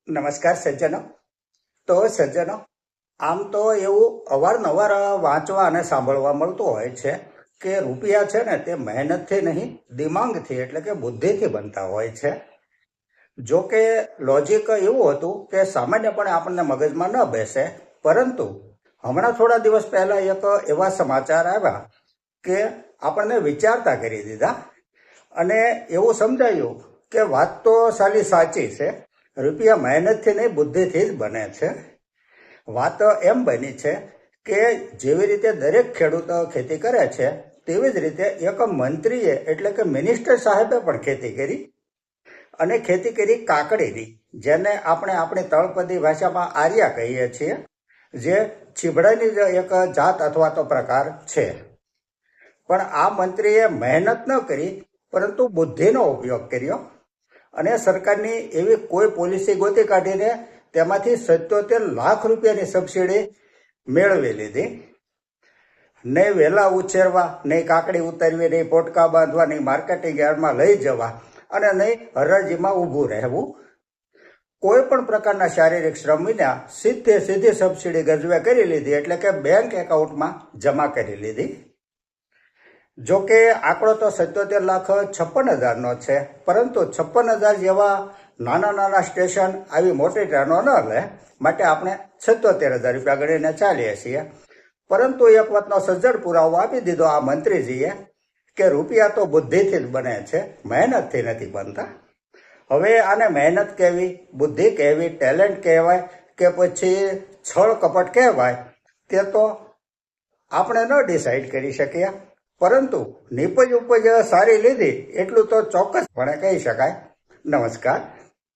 નમસ્કાર સજ્જનો. તો સજ્જનો, આમ તો એવું અવારનવાર વાંચવા અને સાંભળવા મળતું હોય છે કે રૂપિયા છે ને તે મહેનતથી નહીં, દિમાગથી એટલે કે બુદ્ધિથી બનતા હોય છે. જો કે લોજિક એવું હતું કે સામાન્યપણે આપણને મગજમાં ન બેસે, પરંતુ હમણાં થોડા દિવસ પહેલા એક એવા સમાચાર આવ્યા કે આપણને વિચારતા કરી દીધા અને એવું સમજાયું કે વાત તો સાલી સાચી છે. રૂપિયા મહેનતથી નહીં, બુદ્ધિથી જ બને છે. વાત એમ બની છે કે જેવી રીતે દરેક ખેડૂત ખેતી કરે છે તેવી જ રીતે એક મંત્રીએ એટલે કે મિનિસ્ટર સાહેબે પણ ખેતી કરી, અને ખેતી કરી કાકડીની, જેને આપણે આપણી તળપદી ભાષામાં આર્યા કહીએ છીએ, જે ચીભડાની જ એક જાત અથવા તો પ્રકાર છે. પણ આ મંત્રીએ મહેનત ન કરી પરંતુ બુદ્ધિનો ઉપયોગ કર્યો અને સરકારની એવી કોઈ પોલિસી ગોતી કાઢીને તેમાંથી 77 લાખ રૂપિયાની સબસિડી મેળવી લીધી. નહીં વેલા ઉછેરવા, નહીં કાકડી ઉતારવી, નહીં પોટકા બાંધવા, નહીં માર્કેટિંગ યાર્ડમાં લઈ જવા અને નહીં હરાજીમાં ઊભું રહેવું. કોઈ પણ પ્રકારના શારીરિક શ્રમ વિના સીધી સબસિડી ગજવે કરી લીધી, એટલે કે બેંક એકાઉન્ટમાં જમા કરી લીધી. જો કે આંકડો તો 77,56,000નો છે, પરંતુ 56,000 જેવા નાના સ્ટેશન આવી મોટી ટ્રેનો ન લે, માટે આપણે 77,000 રૂપિયા ગણીને ચાલીએ છીએ. પરંતુ એક વાતનો સજ્જડ પુરાવો આપી દીધો આ મંત્રીજીએ કે રૂપિયા તો બુદ્ધિથી જ બને છે, મહેનતથી નથી બનતા. હવે આને મહેનત કહેવી, બુદ્ધિ કહેવી, ટેલેન્ટ કહેવાય કે પછી છળ કપટ કહેવાય, તે તો આપણે ન ડિસાઈડ કરી શકીએ. પરંતુ નીપજ ઉપજ સારી લીધી એટલું તો ચોક્કસપણે કહી શકાય. નમસ્કાર.